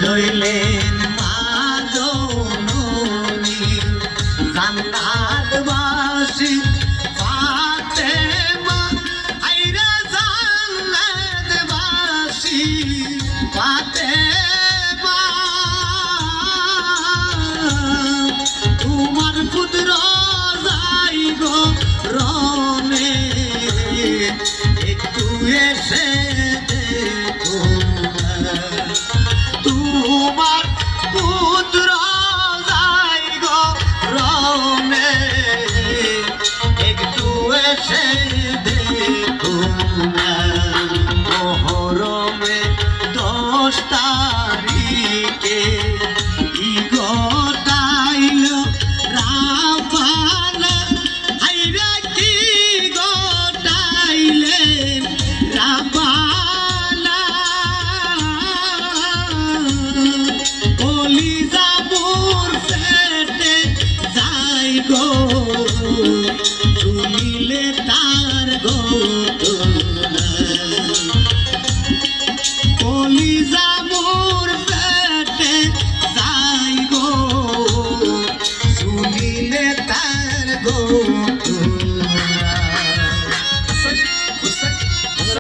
রইলেন মা জননী জান্নাতবাসী ফাতেমা আইরা জান্নাতবাসী ফাতেমা তোমার পুত্র যাই গো রনে একটু এসে দেখো তোমার পুত্র যাই গো রনে একটু এসে দেখো মহরমে 10 তারিখে কি গটাইল রাবানা আইরা কি গটাইলেন রাবানা কলিজা মোর পেটে যাই গো শুনিলে তার ঘটনা কলিজা মোর পেটে যাই গো শুনিলে তার ঘটনা